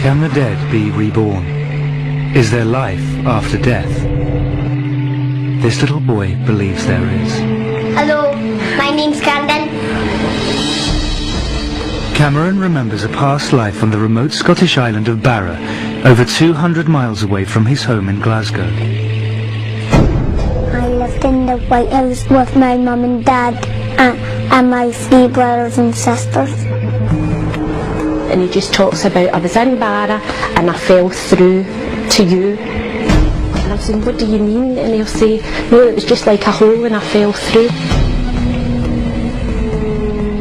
Can the dead be reborn? Is there life after death? This little boy believes there is. Hello, my name's Camden. Cameron remembers a past life on the remote Scottish island of Barra, over 200 miles away from his home in Glasgow. I lived in the White House with my mum and dad and my 3 brothers and sisters. And he just talks about, I was in Barra and I fell through to you. And I'm saying, what do you mean? And he'll say, no, it was just like a hole and I fell through.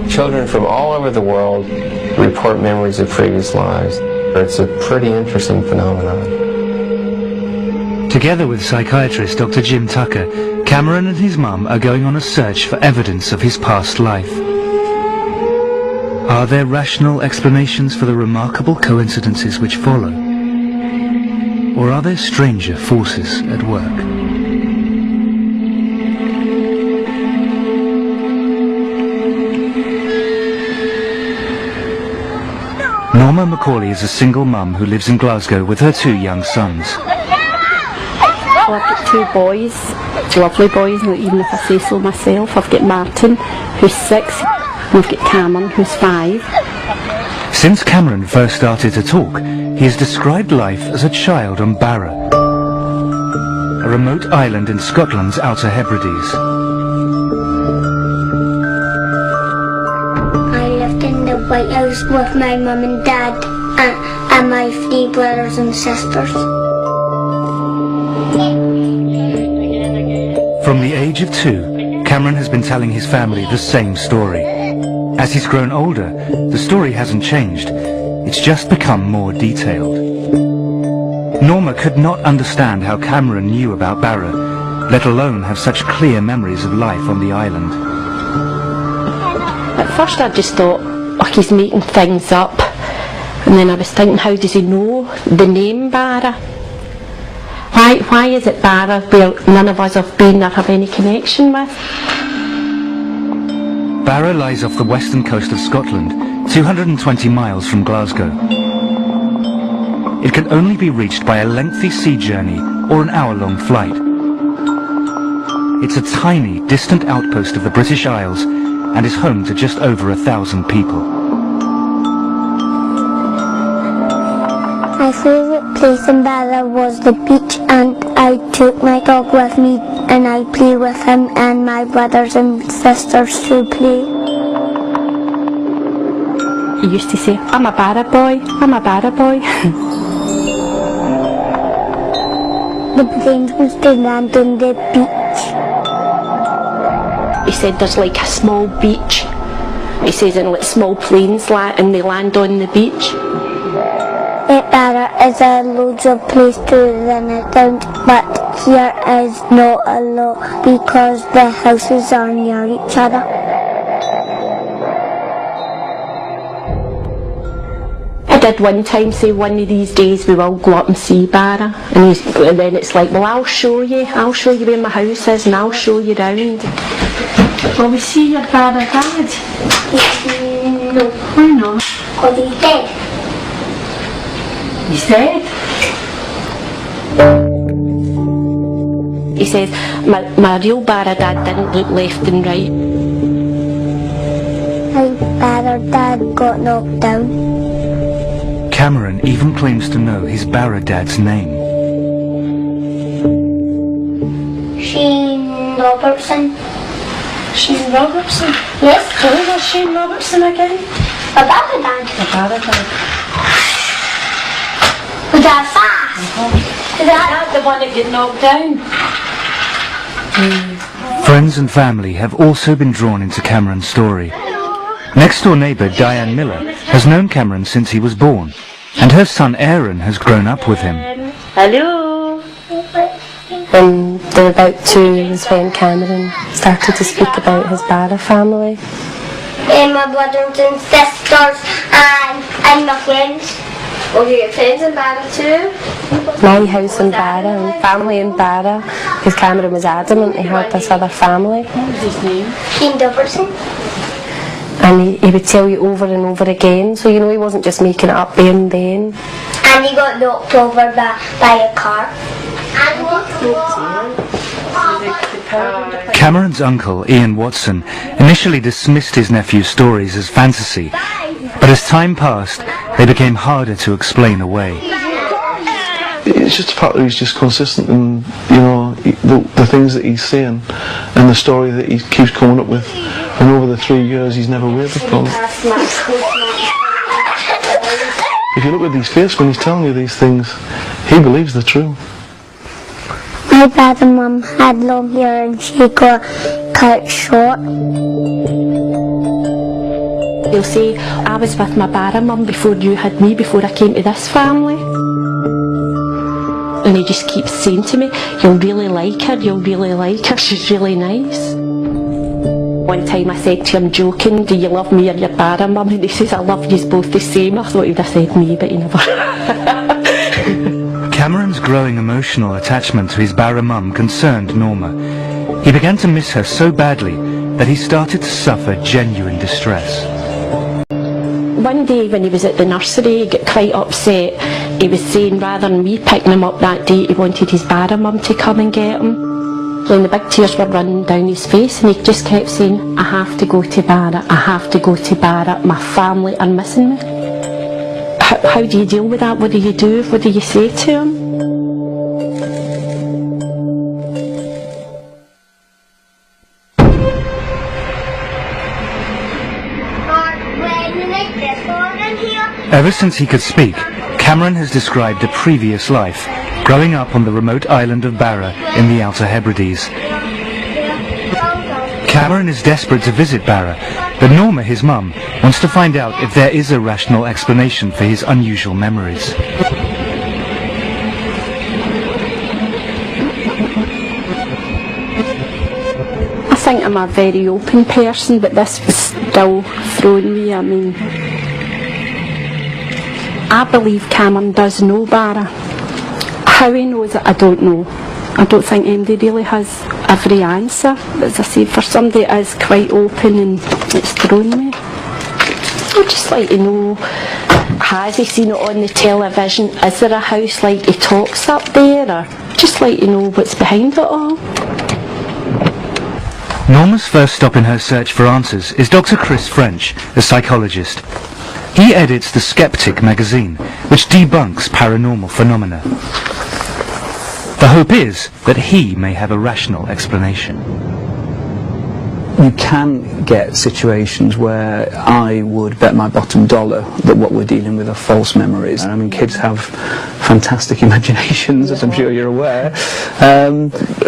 Children from all over the world report memories of previous lives. It's a pretty interesting phenomenon. Together with psychiatrist Dr. Jim Tucker, Cameron and his mum are going on a search for evidence of his past life. Are there rational explanations for the remarkable coincidences which follow? Or are there stranger forces at work? Norma Macaulay is a single mum who lives in Glasgow with her 2 young sons. Well, I've got 2 boys, lovely boys, even if I say so myself. I've got Martin, who's 6, and we've got Cameron, who's 5. Since Cameron first started to talk, he has described life as a child on Barra, a remote island in Scotland's Outer Hebrides. I lived in the White House with my mum and dad and my 3 brothers and sisters. From the age of 2, Cameron has been telling his family the same story. As he's grown older, the story hasn't changed. It's just become more detailed. Norma could not understand how Cameron knew about Barra, let alone have such clear memories of life on the island. At first I just thought, oh, he's making things up. And then I was thinking, how does he know the name Barra? Why is it Barra where none of us have been or have any connection with? Barra lies off the western coast of Scotland, 220 miles from Glasgow. It can only be reached by a lengthy sea journey or an hour-long flight. It's a tiny, distant outpost of the British Isles and is home to just over 1,000 people. My favourite place in Barra was the beach, and I took my dog with me and I play with him and my brothers and sisters to play. He used to say, I'm a Barra boy, I'm a Barra boy. The planes used to land on the beach. He said there's like a small beach. He says, and like small planes and they land on the beach. Barra is a loads of place to run around, but here is not a lot because the houses are near each other. I did one time say one of these days we will go up and see Barra, and then it's like, well, I'll show you where my house is and I'll show you round. Will we see your Barra dad? No. Why not? Because he's dead. He's dead? He says, my real Barra dad didn't look left and right. My Barra dad got knocked down. Cameron even claims to know his Barra dad's name. Shane Robertson. Shane Robertson? Yes. Who was Shane Robertson again? My Barra dad. My Barra dad. Was that fast? Is that the one that got knocked down? Friends and family have also been drawn into Cameron's story. Next-door neighbour Diane Miller has known Cameron since he was born, and her son Aaron has grown up with him. Hello. When they were about 2 was when Cameron started to speak about his Barra family. And my brothers and sisters and my friends. Oh, your friends in Barra too? My house in Barra and family in Barra, because Cameron was adamant he had this other family. What was his name? Shane Robertson. And he would tell you over and over again, so you know he wasn't just making it up there and then. And he got knocked over by a car. Cameron's uncle, Ian Watson, initially dismissed his nephew's stories as fantasy, but as time passed, they became harder to explain away. It's just the fact that he's just consistent in, you know, the things that he's saying and the story that he keeps coming up with, and over the 3 years he's never wavered from it. If you look at his face when he's telling you these things, he believes they're true. My dad and mum had long hair and she got cut short. He'll say, I was with my Barra mum before you had me, before I came to this family. And he just keeps saying to me, you'll really like her, you'll really like her, she's really nice. One time I said to him, joking, do you love me or your Barra mum? And he says, I love you both the same. I thought he would have said me, but he never. Cameron's growing emotional attachment to his Barra mum concerned Norma. He began to miss her so badly that he started to suffer genuine distress. One day when he was at the nursery, he got quite upset. He was saying rather than me picking him up that day, he wanted his Barra mum to come and get him. And the big tears were running down his face, and he just kept saying, I have to go to Barra, I have to go to Barra, my family are missing me. How do you deal with that? What do you do? What do you say to him? Ever since he could speak, Cameron has described a previous life, growing up on the remote island of Barra in the Outer Hebrides. Cameron is desperate to visit Barra, but Norma, his mum, wants to find out if there is a rational explanation for his unusual memories. I think I'm a very open person, but this was still throwing me. I mean, I believe Cameron does know Barra. How he knows it, I don't know. I don't think anybody really has every answer. As I say, for somebody that is quite open, and it's thrown me. I'd just like to know, has he seen it on the television? Is there a house like he talks up there? Or just like to know what's behind it all. Norma's first stop in her search for answers is Dr. Chris French, a psychologist. He edits The Skeptic magazine, which debunks paranormal phenomena. The hope is that he may have a rational explanation. You can get situations where I would bet my bottom dollar that what we're dealing with are false memories. I mean, kids have fantastic imaginations, as I'm sure you're aware.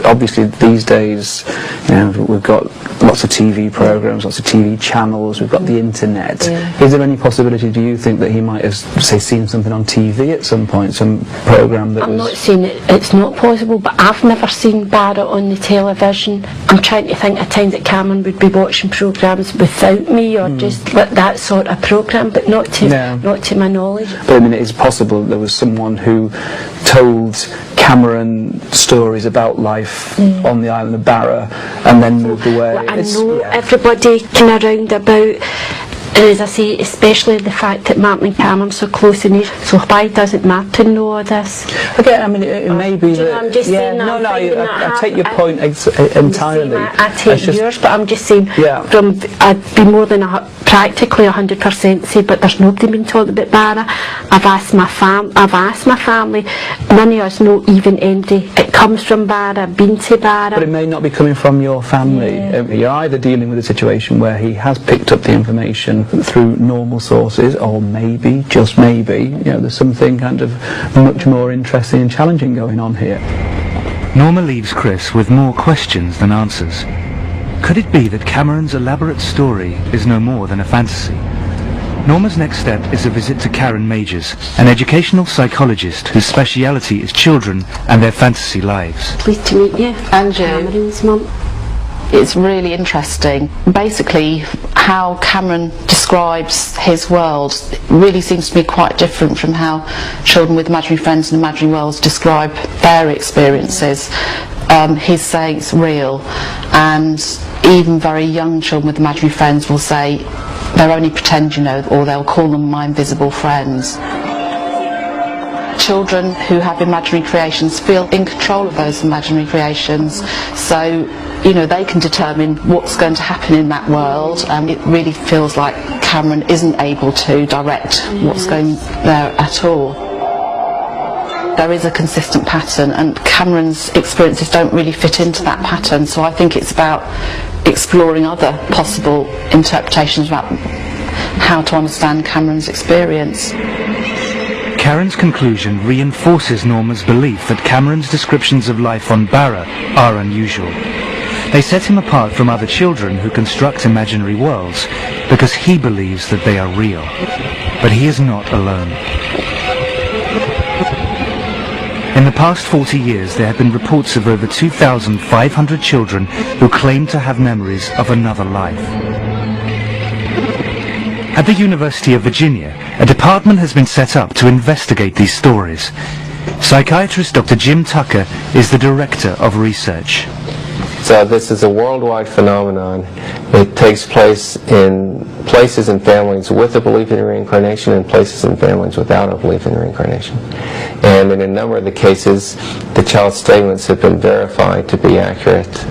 Obviously, these days, you know, we've got lots of TV programs, lots of TV channels, we've got the internet. Yeah. Is there any possibility, do you think, that he might have, say, seen something on TV at some point, some program that I'm not saying it's not possible, but I've never seen Barra on the television. I'm trying to think of times that Cameron would be watching programmes without me, or just that sort of programme, but not to my knowledge. But I mean, it is possible that there was someone who told Cameron stories about life on the island of Barra and then moved away. Well, I know everybody kind of round about, and as I say, especially the fact that Martin and Cameron are so close in age, so why doesn't Martin know all this? Again, I mean, it may be that... I'm just saying that I take your point entirely. I take yours, but I'm just saying, from I'd be more than practically 100% say, but there's nobody been told about Barra. I've asked my family, none of us know even anybody. It comes from Barra, been to Barra. But it may not be coming from your family. You're either dealing with a situation where he has picked up the information through normal sources, or maybe, just maybe, you know, there's something kind of much more interesting and challenging going on here. Norma leaves Chris with more questions than answers. Could it be that Cameron's elaborate story is no more than a fantasy? Norma's next step is a visit to Karen Majors, an educational psychologist whose speciality is children and their fantasy lives. Pleased to meet you. And you. Cameron's mum. It's really interesting. Basically, how Cameron describes his world really seems to be quite different from how children with imaginary friends and imaginary worlds describe their experiences. He's saying it's real, and even very young children with imaginary friends will say they're only pretend, you know, or they'll call them my invisible friends. children who have imaginary creations feel in control of those imaginary creations, so they can determine what's going to happen in that world. It really feels like Cameron isn't able to direct what's going there at all. There is a consistent pattern, and Cameron's experiences don't really fit into that pattern, so I think it's about exploring other possible interpretations about how to understand Cameron's experience. Karen's conclusion reinforces Norma's belief that Cameron's descriptions of life on Barra are unusual. They set him apart from other children who construct imaginary worlds because he believes that they are real. But he is not alone. In the past 40 years, there have been reports of over 2,500 children who claim to have memories of another life. At the University of Virginia, a department has been set up to investigate these stories. Psychiatrist Dr. Jim Tucker is the director of research. So this is a worldwide phenomenon. It takes place in places and families with a belief in reincarnation and places and families without a belief in reincarnation. And in a number of the cases, the child's statements have been verified to be accurate.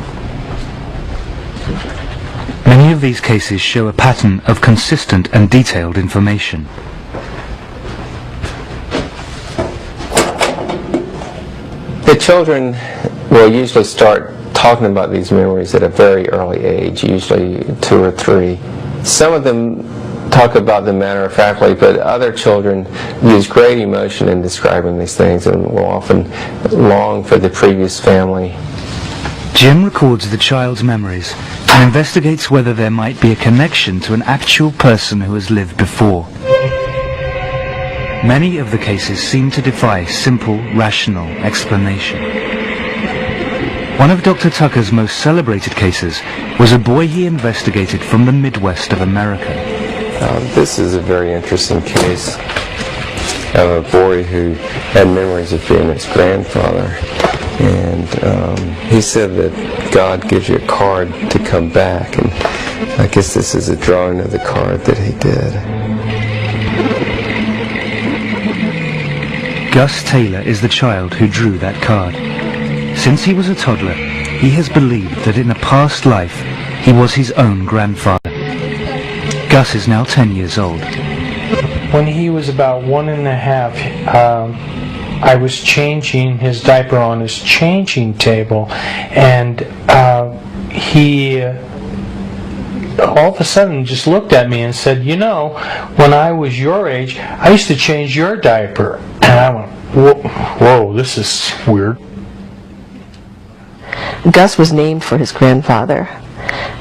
Many of these cases show a pattern of consistent and detailed information. The children will usually start talking about these memories at a very early age, usually 2 or 3. Some of them talk about them matter-of-factly, but other children use great emotion in describing these things and will often long for the previous family. Jim records the child's memories and investigates whether there might be a connection to an actual person who has lived before. Many of the cases seem to defy simple, rational explanation. One of Dr. Tucker's most celebrated cases was a boy he investigated from the Midwest of America. This is a very interesting case of a boy who had memories of being his grandfather. And he said that God gives you a card to come back. And I guess this is a drawing of the card that he did. Gus Taylor is the child who drew that card. Since he was a toddler, he has believed that in a past life he was his own grandfather. Gus is now 10 years old. When he was about 1.5, I was changing his diaper on his changing table, and he all of a sudden just looked at me and said, when I was your age, I used to change your diaper. And I went, whoa, this is weird. Gus was named for his grandfather,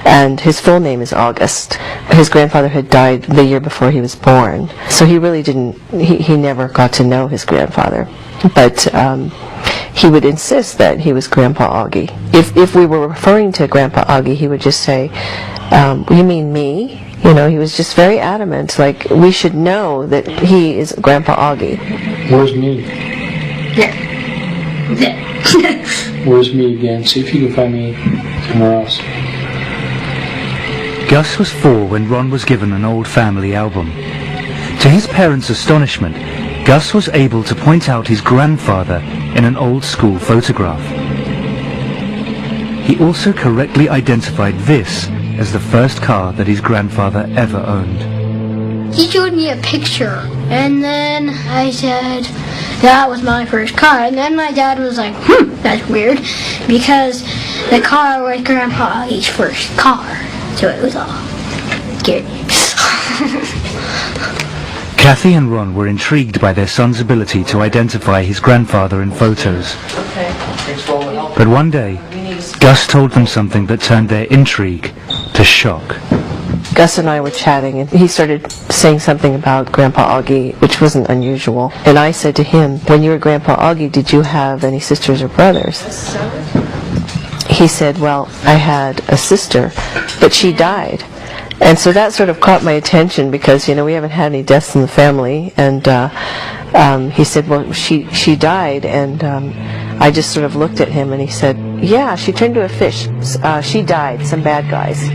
and his full name is August. His grandfather had died the year before he was born, so he really didn't, he never got to know his grandfather. But he would insist that he was Grandpa Augie. If we were referring to Grandpa Augie, he would just say, you mean me? He was just very adamant, like, we should know that he is Grandpa Augie. Where's me? Where's me again? See if you can find me somewhere else. Gus was 4 when Ron was given an old family album. To his parents' astonishment, Gus was able to point out his grandfather in an old school photograph. He also correctly identified this as the first car that his grandfather ever owned. He showed me a picture, and then I said, that was my first car. And then my dad was like, that's weird, because the car was Grandpa Augie's first car. So it was all scary. Kathy and Ron were intrigued by their son's ability to identify his grandfather in photos. But one day, Gus told them something that turned their intrigue to shock. Gus and I were chatting, and he started saying something about Grandpa Augie, which wasn't unusual. And I said to him, when you were Grandpa Augie, did you have any sisters or brothers? He said, well, I had a sister, but she died. And so that sort of caught my attention because, we haven't had any deaths in the family. And he said, well, she died. And I just sort of looked at him, and he said, yeah, she turned to a fish. She died, some bad guys.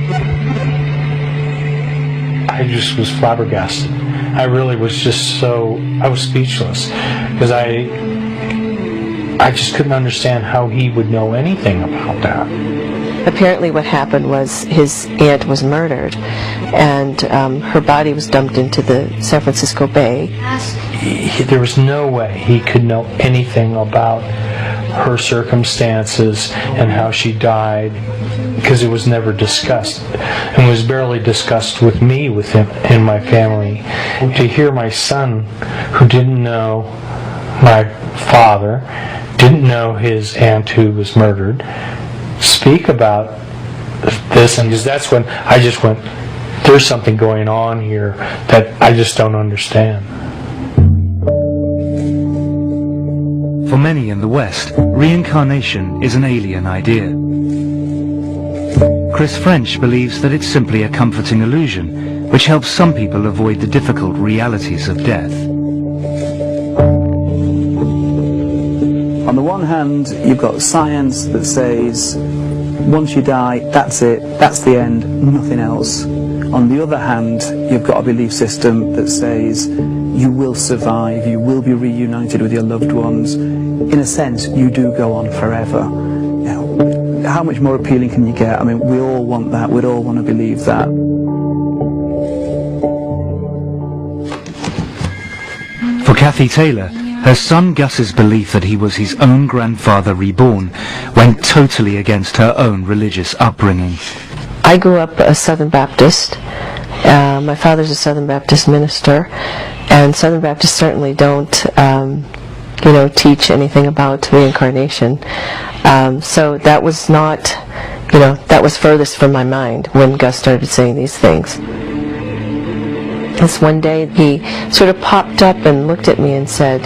I just was flabbergasted. I really was just I was speechless, because I just couldn't understand how he would know anything about that. Apparently what happened was his aunt was murdered, and her body was dumped into the San Francisco Bay. There was no way he could know anything about her circumstances and how she died, because it was never discussed, and was barely discussed with me, with him and my family. To hear my son, who didn't know my father, didn't know his aunt who was murdered, speak about this, and because that's when I just went, there's something going on here that I just don't understand. For many in the West, reincarnation is an alien idea. Chris French believes that it's simply a comforting illusion, which helps some people avoid the difficult realities of death. On the one hand, you've got science that says, once you die, that's it, that's the end, nothing else. On the other hand, you've got a belief system that says, you will survive, you will be reunited with your loved ones. In a sense, you do go on forever. Now, how much more appealing can you get? I mean, we all want that, we'd all want to believe that. For Kathy Taylor, her son Gus's belief that he was his own grandfather reborn went totally against her own religious upbringing. I grew up a Southern Baptist. My father's a Southern Baptist minister, and Southern Baptists certainly don't, teach anything about reincarnation. So that was not, that was furthest from my mind when Gus started saying these things. This one day he sort of popped up and looked at me and said,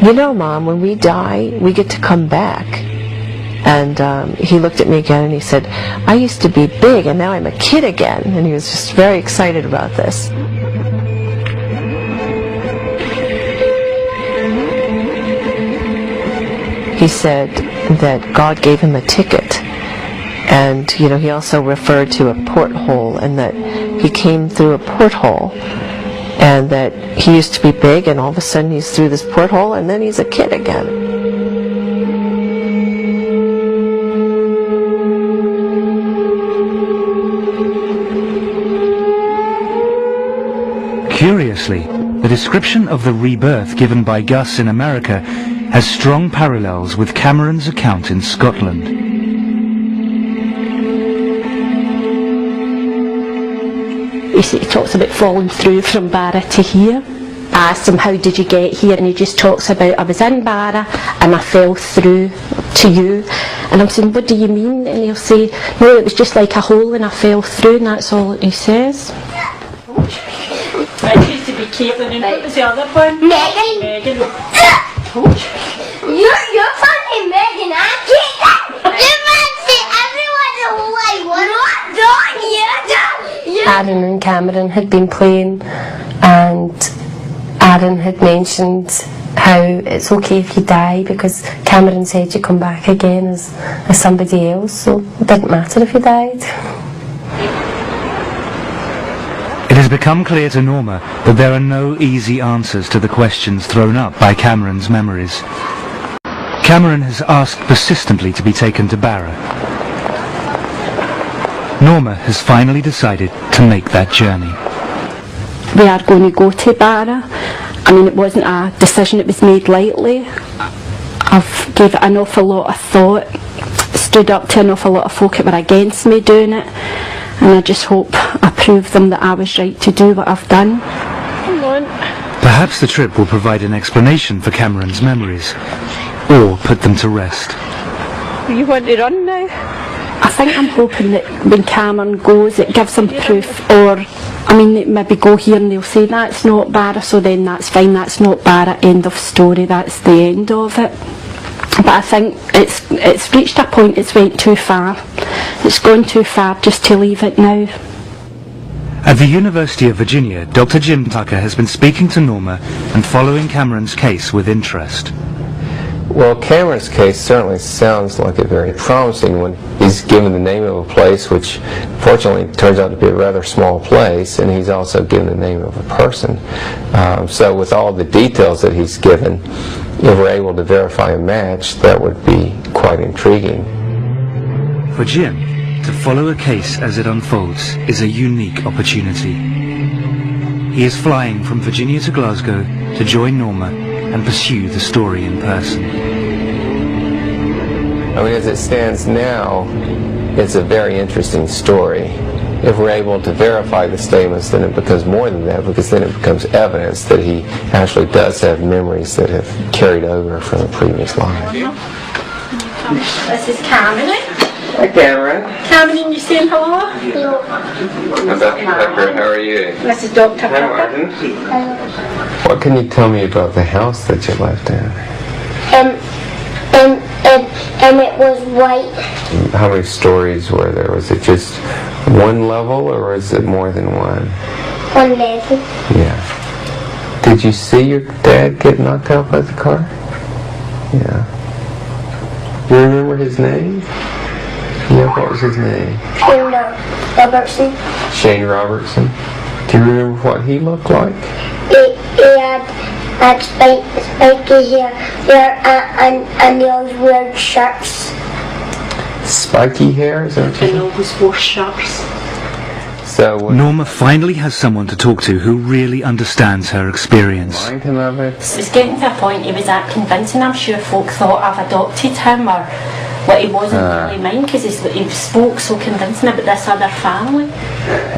"You know, Mom, when we die, we get to come back." And he looked at me again and he said, "I used to be big and now I'm a kid again." And he was just very excited about this. He said that God gave him a ticket. And, he also referred to a porthole, and that he came through a porthole, and that he used to be big and all of a sudden he's through this porthole and then he's a kid again. Curiously, the description of the rebirth given by Gus in America has strong parallels with Cameron's account in Scotland. He talks about falling through from Barra to here. I asked him, how did you get here? And he just talks about, I was in Barra and I fell through to you. And I'm saying, what do you mean? And he'll say, no, it was just like a hole and I fell through, and that's all he says. I used to be Caitlin, and what was the other one? Megan. Megan. You're funny, Megan. I'm Caitlin. You must see everyone like, what dog you? Aaron and Cameron had been playing, and Aaron had mentioned how it's okay if you die, because Cameron said you come back again as somebody else, so it didn't matter if you died. It has become clear to Norma that there are no easy answers to the questions thrown up by Cameron's memories. Cameron has asked persistently to be taken to Barra. Norma has finally decided to make that journey. We are going to go to Barra. I mean, it wasn't a decision that was made lightly. I've gave it an awful lot of thought, stood up to an awful lot of folk that were against me doing it, and I just hope I prove them that I was right to do what I've done. Come on. Perhaps the trip will provide an explanation for Cameron's memories, or put them to rest. You want to run now? I think I'm hoping that when Cameron goes, it gives them proof, or, I mean, they maybe go here and they'll say, that's not Barra, so then that's fine, that's not Barra, end of story, that's the end of it. But I think it's reached a point, it's went too far. It's gone too far just to leave it now. At the University of Virginia, Dr. Jim Tucker has been speaking to Norma and following Cameron's case with interest. Well, Cameron's case certainly sounds like a very promising one. He's given the name of a place, which fortunately turns out to be a rather small place, and he's also given the name of a person. So with all the details that he's given, if we're able to verify a match, that would be quite intriguing. For Jim, to follow a case as it unfolds is a unique opportunity. He is flying from Virginia to Glasgow to join Norma and pursue the story in person. I mean, as it stands now, it's a very interesting story. If we're able to verify the statements, then it becomes more than that, because then it becomes evidence that he actually does have memories that have carried over from a previous life. This is Cameron. Hi, Cameron. Cameron, you saying hello? Hello. Pepper, how are you? This is Dr. Hi, Martin. What can you tell me about the house that you lived in? It was white. How many stories were there? Was it just one level, or was it more than one? One level. Yeah. Did you see your dad get knocked out by the car? Yeah. You remember his name? Yeah, what was his name? Shane Robertson. Shane Robertson. Do you remember what he looked like? He had spiky hair and those weird shirts. Spiky hair? Is that what you And always wore shirts. So Norma finally has someone to talk to who really understands her experience. It was getting to a point he was that convincing. I'm sure folk thought I've adopted him, or what he wasn't really mine, because he spoke so convincing about this other family.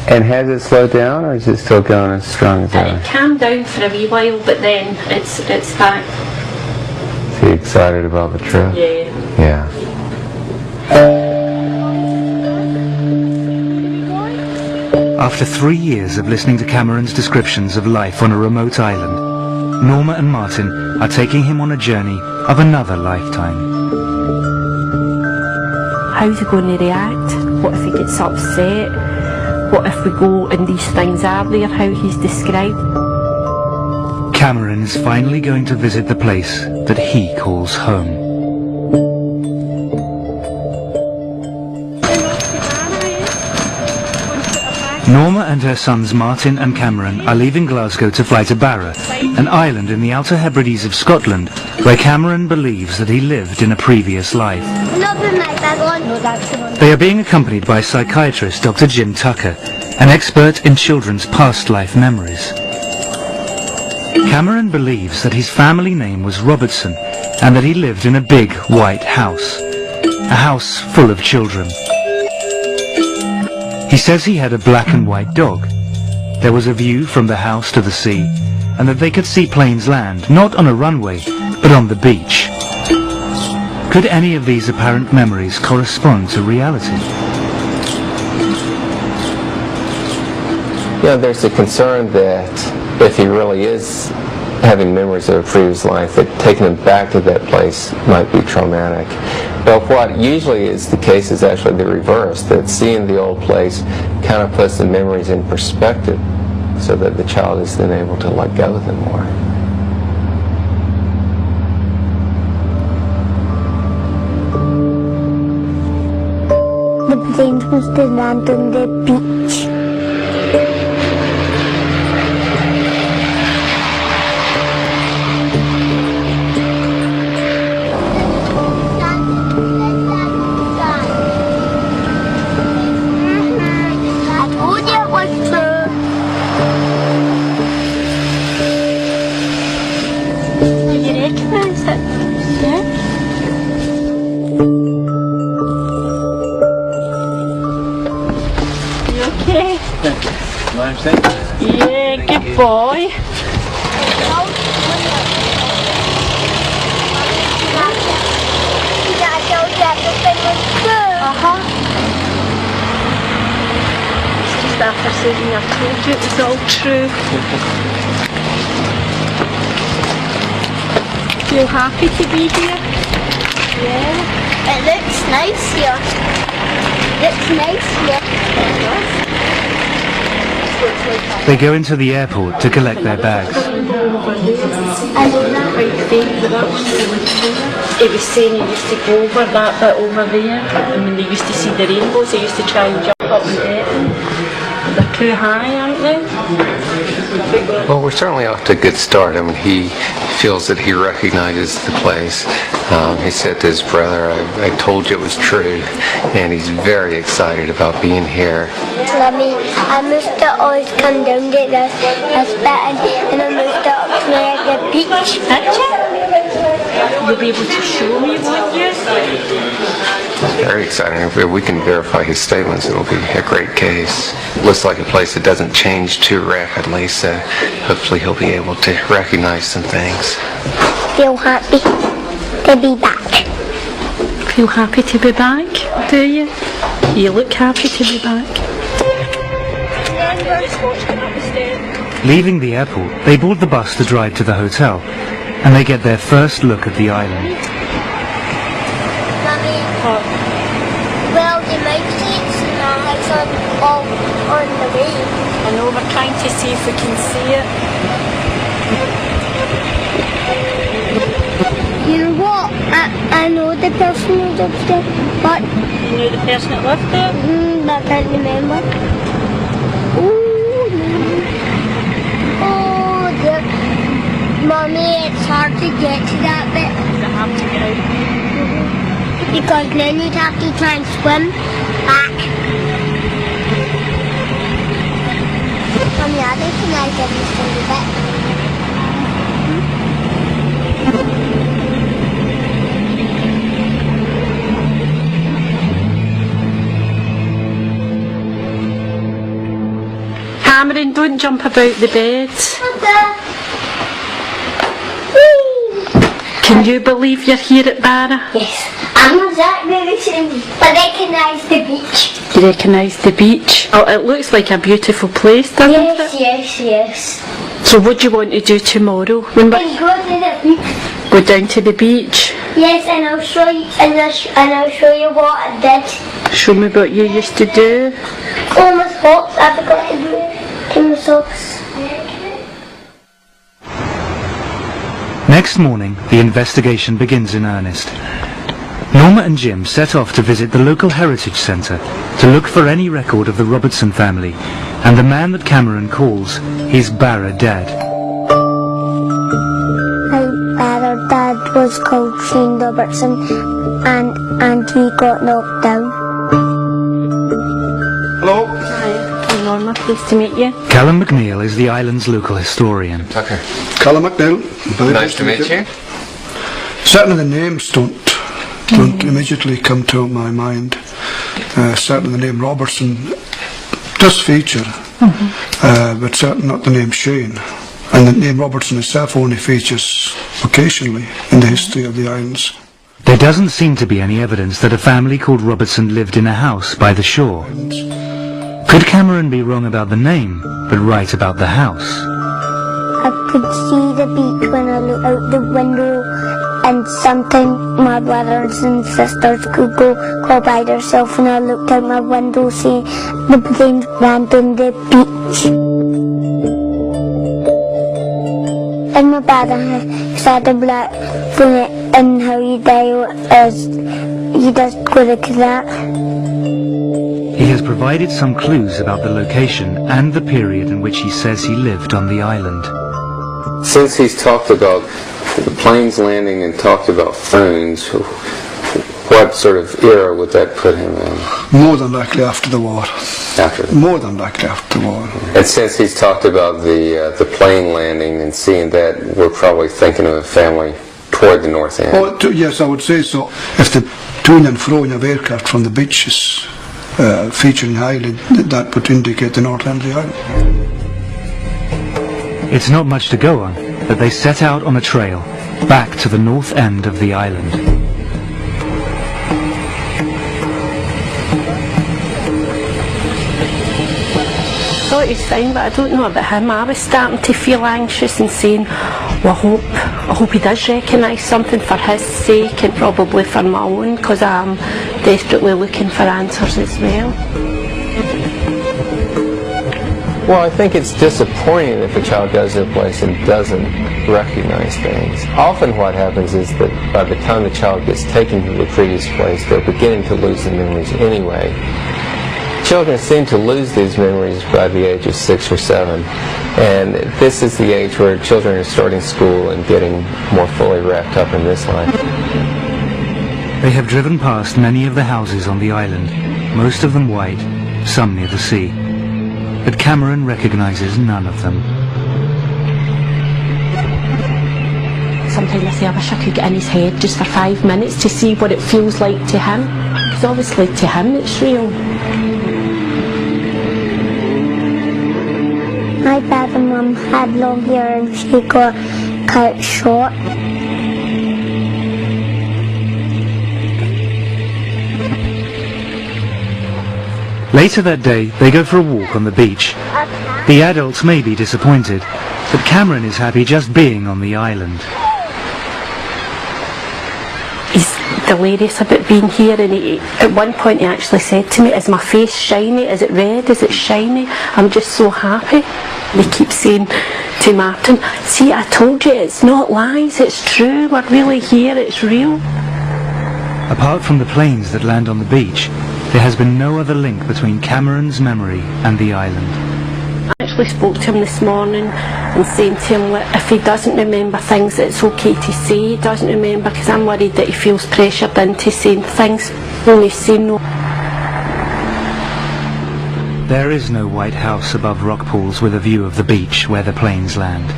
And has it slowed down, or is it still going as strong as ever? It calmed down for a wee while, but then it's back. Is he excited about the trip? Yeah. Yeah. After 3 years of listening to Cameron's descriptions of life on a remote island, Norma and Martin are taking him on a journey of another lifetime. How's he going to react? What if he gets upset? What if we go and these things are there, how he's described? Cameron is finally going to visit the place that he calls home. Norma and her sons Martin and Cameron are leaving Glasgow to fly to Barra, an island in the Outer Hebrides of Scotland, where Cameron believes that he lived in a previous life. They are being accompanied by psychiatrist Dr. Jim Tucker, an expert in children's past life memories. Cameron believes that his family name was Robertson and that he lived in a big white house, a house full of children. He says he had a black and white dog. There was a view from the house to the sea, and that they could see planes land, not on a runway, but on the beach. Could any of these apparent memories correspond to reality? You know, there's a concern that if he really is having memories of a previous life, that taking him back to that place might be traumatic. But what usually is the case is actually the reverse, that seeing the old place kind of puts the memories in perspective so that the child is then able to let go of them more. The planes must have landed on the beach. Yeah, good boy. It's just after saying I told you it was all true. Feel happy to be here? Yeah, it looks nice here. Looks nice here. They go into the airport to collect their bags. over there. I know that. Quite faint, but that one's over there. It was saying he used to go over that bit over there, and when they used to see the rainbows, they used to try and jump up and get them. They're too high, aren't they? Well, we're certainly off to a good start. I mean, he feels that he recognizes the place. He said to his brother, I told you it was true, and he's very excited about being here. Mummy, I used to always come down to this bit, and I used to up to the beach. You'll be able to show me, won't you? Very exciting. If we can verify his statements, it'll be a great case. Looks like a place that doesn't change too rapidly, so hopefully he'll be able to recognize some things. Feel happy to be back. Feel happy to be back, do you? You look happy to be back. Leaving the airport, they board the bus to drive to the hotel, and they get their first look at the island. Mummy, well, the mountains and the house are all on the way. I know, we're trying to see if we can see it. You know what? I know the person who lives there, but... You know the person that lived there? But I can't remember. Oh, dear. Mommy, it's hard to get to that bit. You have to get out. Because then you'd have to try and swim back. Mommy, I recognize every single bit. Cameron, don't jump about the bed. Can you believe you're here at Barra? Yes. I'm exactly the same, but recognise the beach. You recognise the beach? Oh, it looks like a beautiful place, doesn't it? Yes. So what do you want to do tomorrow? And go to the beach. Go down to the beach? Yes, and I'll show you, and I'll show you what I did. Show me what you used to do. Oh, my socks, I forgot to do it. My socks. Next morning, the investigation begins in earnest. Norma and Jim set off to visit the local heritage centre to look for any record of the Robertson family and the man that Cameron calls his Barra dad. My Barra dad was called Shane Robertson, and he got knocked down. Hello. Hi, Norma, pleased to meet you. Callum McNeil is the island's local historian. Tucker. Callum McNeil. Nice to meet you. Certainly the names don't immediately come to my mind. Certainly the name Robertson does feature, but certainly not the name Shane. And the name Robertson itself only features occasionally in the history of the islands. There doesn't seem to be any evidence that a family called Robertson lived in a house by the shore. Could Cameron be wrong about the name, but right about the house? I could see the beach when I looked out the window, and sometimes my brothers and sisters could go by themselves, and I looked out my window seeing the planes land on the beach. And my brother said about it and how he died as he does go like that. He has provided some clues about the location and the period in which he says he lived on the island. Since he's talked about the planes landing and talked about phones, what sort of era would that put him in? More than likely after the war. More than likely after the war. And since he's talked about the plane landing and seeing that, we're probably thinking of a family toward the north end. Oh, yes, I would say so. If the to and froing of aircraft from the beaches featuring the island, that would indicate the north end of the island. It's not much to go on, but they set out on a trail back to the north end of the island. I thought he was fine, but I don't know about him. I was starting to feel anxious and saying, well, I hope he does recognise something for his sake and probably for my own, because I'm desperately looking for answers as well. Well, I think it's disappointing if a child goes to a place and doesn't recognize things. Often what happens is that by the time the child gets taken to the previous place, they're beginning to lose the memories anyway. Children seem to lose these memories by the age of 6 or 7, and this is the age where children are starting school and getting more fully wrapped up in this life. They have driven past many of the houses on the island, most of them white, some near the sea. But Cameron recognizes none of them. Sometimes I say I wish I could get in his head just for 5 minutes to see what it feels like to him, because obviously to him it's real. My dad and mum had long hair and she got cut short. Later that day, they go for a walk on the beach. The adults may be disappointed, but Cameron is happy just being on the island. He's delirious about being here, and at one point he actually said to me, "Is my face shiny? Is it red? Is it shiny? I'm just so happy." And he keeps saying to Martin, "See, I told you, it's not lies, it's true, we're really here, it's real." Apart from the planes that land on the beach, there has been no other link between Cameron's memory and the island. I actually spoke to him this morning and saying to him that if he doesn't remember things, it's okay to say he doesn't remember, because I'm worried that he feels pressured into saying things when he's saying no. There is no white house above rock pools with a view of the beach where the planes land.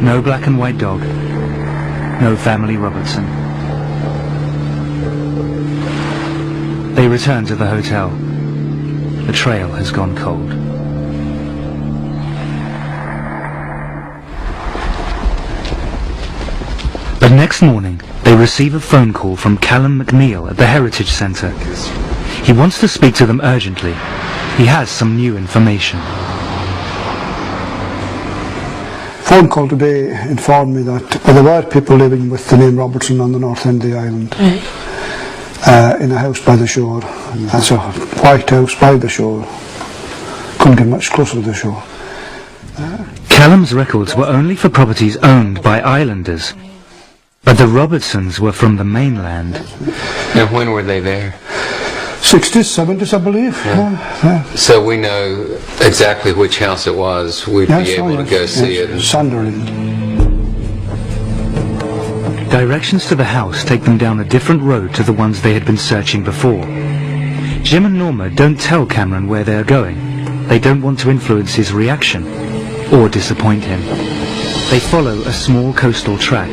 No black and white dog. No family Robertson. They return to the hotel. The trail has gone cold. But next morning, they receive a phone call from Callum McNeil at the Heritage Centre. He wants to speak to them urgently. He has some new information. Phone call today informed me that there were people living with the name Robertson on the north end of the island. In a house by the shore. That's a white house by the shore. Couldn't get much closer to the shore. Callum's records were only for properties owned by islanders, but the Robertsons were from the mainland. And when were they there? 60s, 70s, I believe. Yeah. So we know exactly which house it was. We'd be able to go see it. Sunderland. Directions to the house take them down a different road to the ones they had been searching before. Jim and Norma don't tell Cameron where they are going. They don't want to influence his reaction or disappoint him. They follow a small coastal track.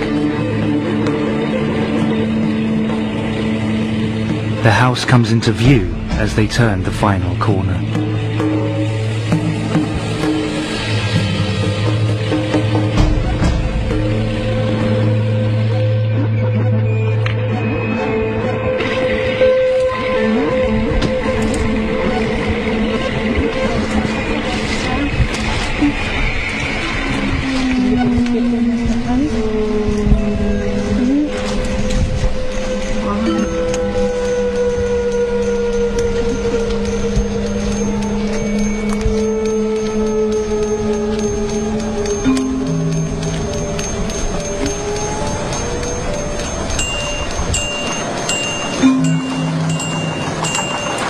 The house comes into view as they turn the final corner.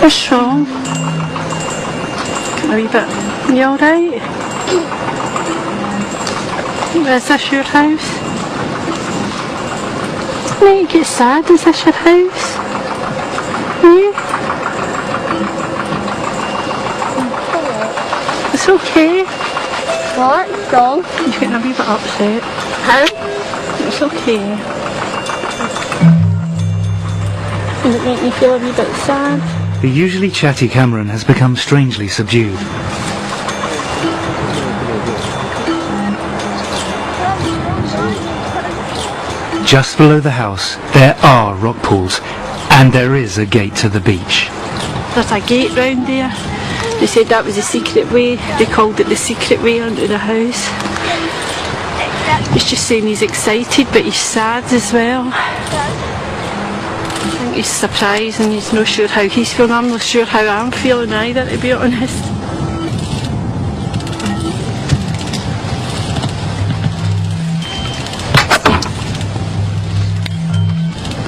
What's wrong? A wee bit. You alright? Is this your house? Don't you get sad? Is this your house? It's okay. What's wrong? You're getting a wee bit upset. Huh? It's okay. Does it make you feel a wee bit sad? The usually chatty Cameron has become strangely subdued. Just below the house, there are rock pools, and there is a gate to the beach. There's a gate round there. They said that was the secret way. They called it the secret way onto the house. He's just saying he's excited, but he's sad as well. I think he's surprised and he's not sure how he's feeling. I'm not sure how I'm feeling either, to be honest.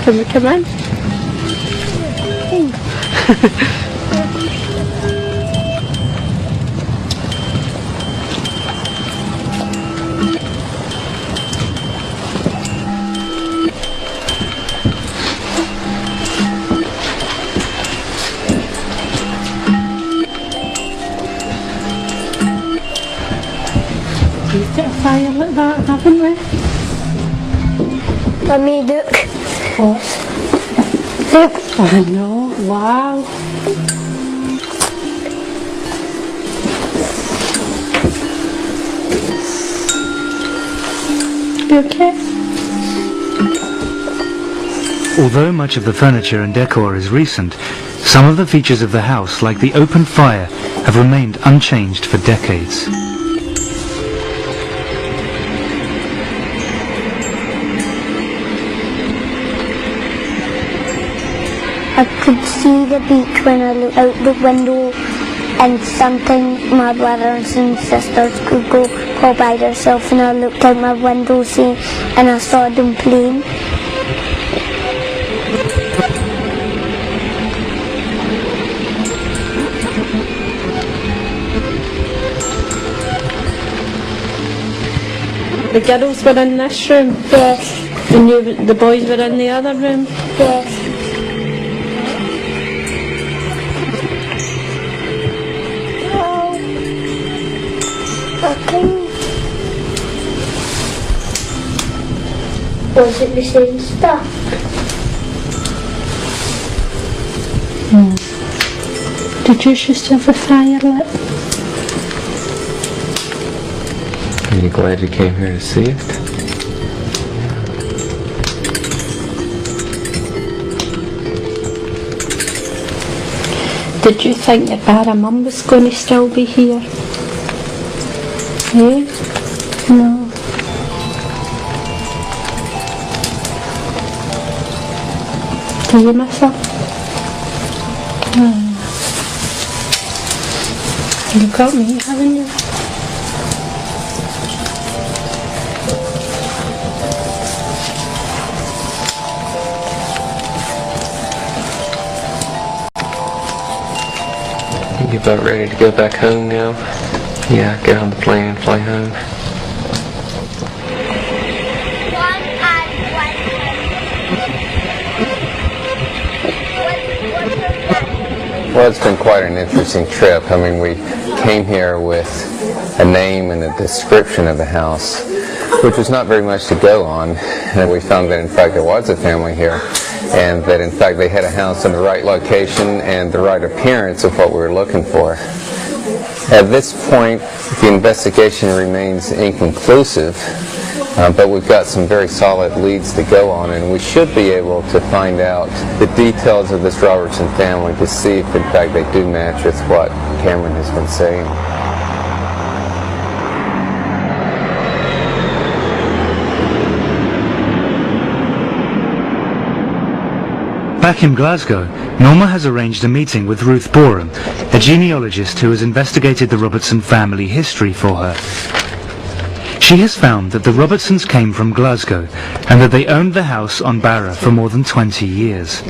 Can we come in? We've got a fire like that, haven't we? Let me look. What? Look. I know, wow. You okay? Although much of the furniture and decor is recent, some of the features of the house, like the open fire, have remained unchanged for decades. I could see the beach when I looked out the window, and sometimes my brothers and sisters could go by themselves, and I looked out my window and I saw them playing. The girls were in this room? Yes. And the boys were in the other room? Yes. Was it the same stuff? Did you just have a fire lit? Are you glad you came here to see it? Did you think that Bara Mum was going to still be here? Eh? No. Do you miss her? You've got me, haven't you? You about ready to go back home now? Yeah, get on the plane and fly home. Well, it's been quite an interesting trip. I mean, we came here with a name and a description of the house, which was not very much to go on. And we found that, in fact, there was a family here, and that, in fact, they had a house in the right location and the right appearance of what we were looking for. At this point, the investigation remains inconclusive, but we've got some very solid leads to go on, and we should be able to find out the details of this Robertson family to see if, in fact, they do match with what Cameron has been saying. Back in Glasgow, Norma has arranged a meeting with Ruth Borum, a genealogist who has investigated the Robertson family history for her. She has found that the Robertsons came from Glasgow and that they owned the house on Barra for more than 20 years.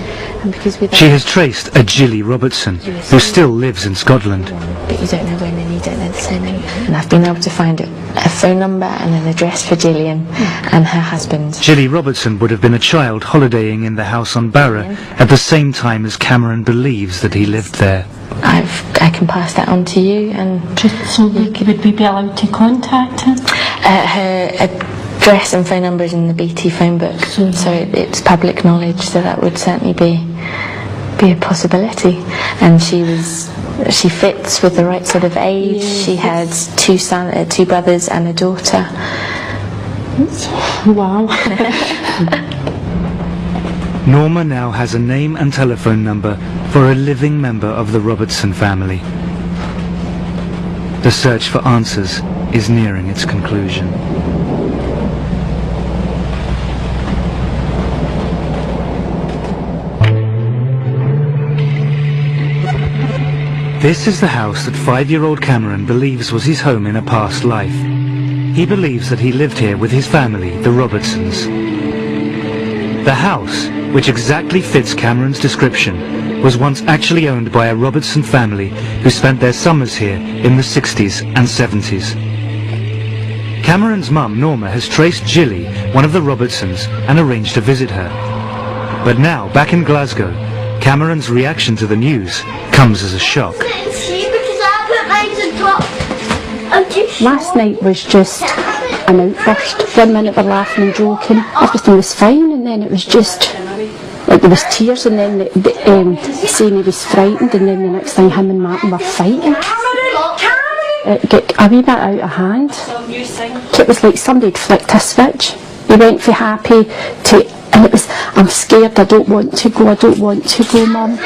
She has traced a Gilly Robertson, who still lives in Scotland. But you don't know when and you don't know the surname. And I've been able to find a phone number and an address for Gillian and her husband. Gilly Robertson would have been a child holidaying in the house on Barra at the same time as Cameron believes that he lived there. I can pass that on to you, and so would we be allowed to contact her? Her address and phone number is in the BT phone book, so it's public knowledge. So that would certainly be a possibility. And she fits with the right sort of age. Yes. She had two brothers and a daughter. Wow. Norma now has a name and telephone number for a living member of the Robertson family. The search for answers is nearing its conclusion. This is the house that 5-year-old Cameron believes was his home in a past life. He believes that he lived here with his family, the Robertsons. The house, which exactly fits Cameron's description, was once actually owned by a Robertson family who spent their summers here in the 60s and 70s. Cameron's mum, Norma, has traced Jilly, one of the Robertsons, and arranged to visit her. But now, back in Glasgow, Cameron's reaction to the news comes as a shock. Last night was just an outburst. 1 minute we're laughing and joking, everything was fine, and then it was just like there was tears, and then saying he was frightened, and then the next thing him and Martin were fighting. It got a wee bit out of hand. It was like somebody had flicked a switch. He went from happy to, and it was, I'm scared, I don't want to go, Mum.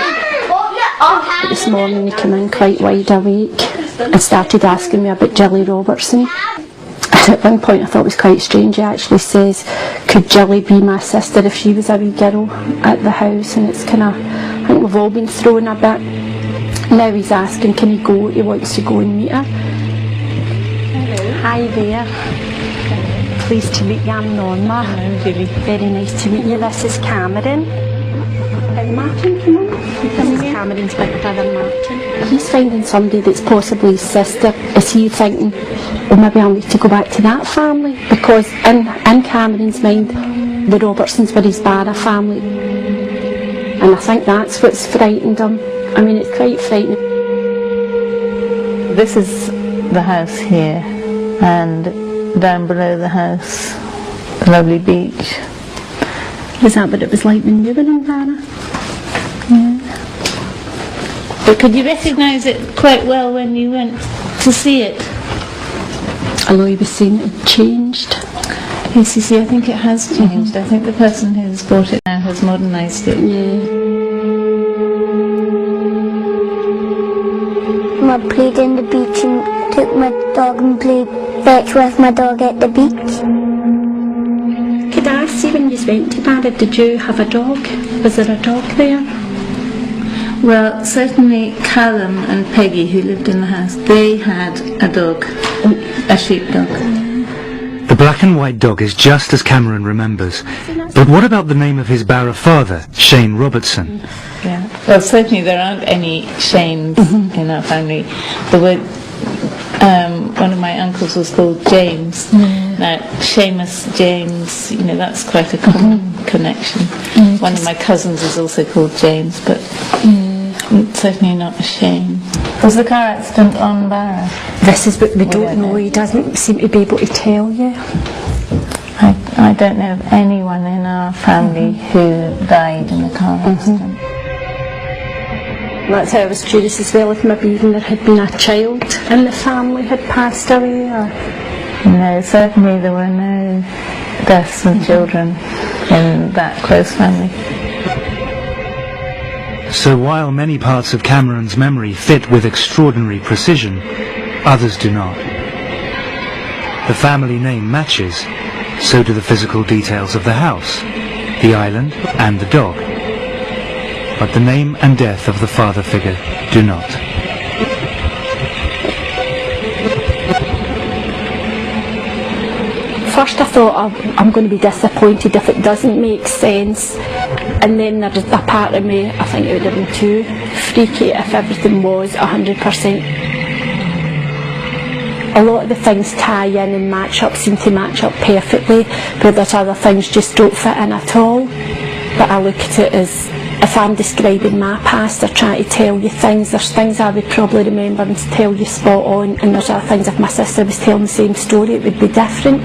This morning he came in quite wide awake and started asking me about Jilly Robertson. And at one point I thought it was quite strange. He actually says, could Jilly be my sister if she was a wee girl at the house? And it's kind of, I think we've all been thrown a bit. Now he's asking, can he go? He wants to go and meet her. Hi there. Pleased to meet you. I'm Norma. Hello, Julie. Very nice to meet you. This is Cameron. Martin, come on. This is Cameron's big brother, Martin. He's finding somebody that's possibly his sister. Is he thinking, well, maybe I'll need to go back to that family? Because in Cameron's mind, the Robertsons were his Barra family. And I think that's what's frightened him. I mean, it's quite frightening. This is the house here, and down below the house, a lovely beach. Is that what it was like when you were in Barra? Yeah. But could you recognise it quite well when you went to see it? Although he was saying it had changed. Yes, you see, I think it has changed. I think the person who's bought it now has modernised it. Yeah. I played in the beach and took my dog and played fetch with my dog at the beach. Could I ask you, when you went to Barra, did you have a dog? Was there a dog there? Well, certainly Callum and Peggy, who lived in the house, they had a dog, a sheepdog. The black and white dog is just as Cameron remembers. But what about the name of his Barra father, Shane Robertson? Yeah. Well, certainly there aren't any Shanes in our family. There were, one of my uncles was called James. Now, Seamus, James, you know, that's quite a common connection. One of my cousins is also called James, but certainly not a Shane. Was the car accident on Barra? This is what we don't know. He doesn't seem to be able to tell you. I don't know of anyone in our family who died in a car accident. That's how I was curious as well, if maybe even there had been a child in the family had passed away. Or... No, certainly there were no deaths of children in that close family. So while many parts of Cameron's memory fit with extraordinary precision, others do not. The family name matches, so do the physical details of the house, the island and the dog. But the name and death of the father figure do not. First I thought, I'm going to be disappointed if it doesn't make sense, and then there's a part of me, I think it would have been too freaky if everything was 100%. A lot of the things tie in and match up, seem to match up perfectly, but there's other things just don't fit in at all. But I look at it as, if I'm describing my past or trying to tell you things, there's things I would probably remember and tell you spot on, and there's other things, if my sister was telling the same story, it would be different.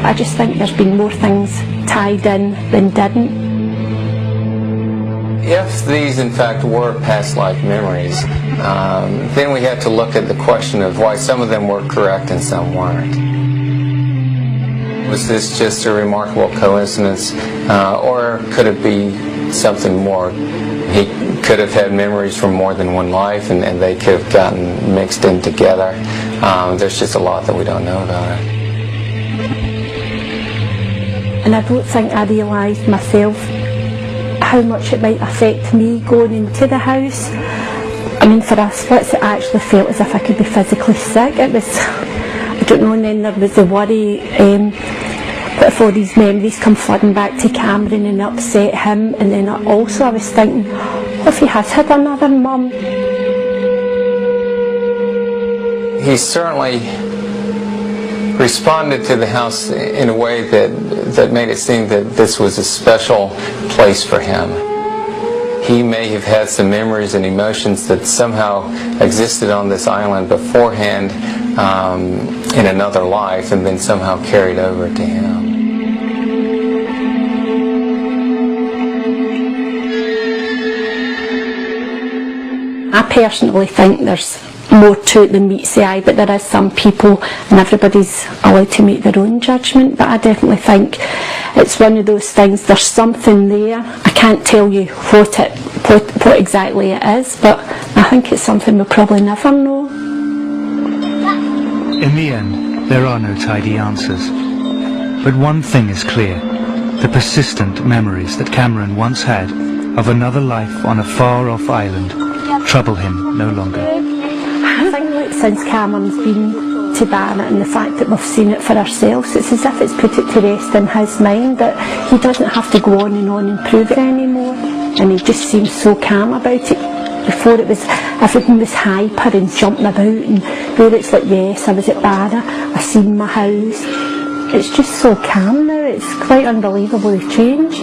I just think there's been more things tied in than didn't. If these in fact were past life memories, then we have to look at the question of why some of them were correct and some weren't. Was this just a remarkable coincidence, or could it be something more? He could have had memories from more than one life, and they could have gotten mixed in together. There's just a lot that we don't know about it. And I don't think I realised myself how much it might affect me going into the house. I mean, for a split, it actually felt as if I could be physically sick. It was, I don't know, and then there was the worry, what if all these memories come flooding back to Cameron and upset him? And then also I was thinking, what if he has had another mum? He certainly responded to the house in a way that made it seem that this was a special place for him. He may have had some memories and emotions that somehow existed on this island beforehand in another life and then somehow carried over to him. I personally think there's more to it than meets the eye, but there is some people, and everybody's allowed to make their own judgment, but I definitely think it's one of those things, there's something there. I can't tell you what exactly it is, but I think it's something we'll probably never know. In the end, there are no tidy answers. But one thing is clear: the persistent memories that Cameron once had of another life on a far-off island trouble him no longer. I think like, since Cameron's been to Barnet and the fact that we've seen it for ourselves, it's as if it's put it to rest in his mind that he doesn't have to go on and prove it anymore, and he just seems so calm about it. Before it was, everything was hyper and jumping about, and where it's like, yes, I was at Barnet, I seen my house. It's just so calm now, it's quite unbelievable the change.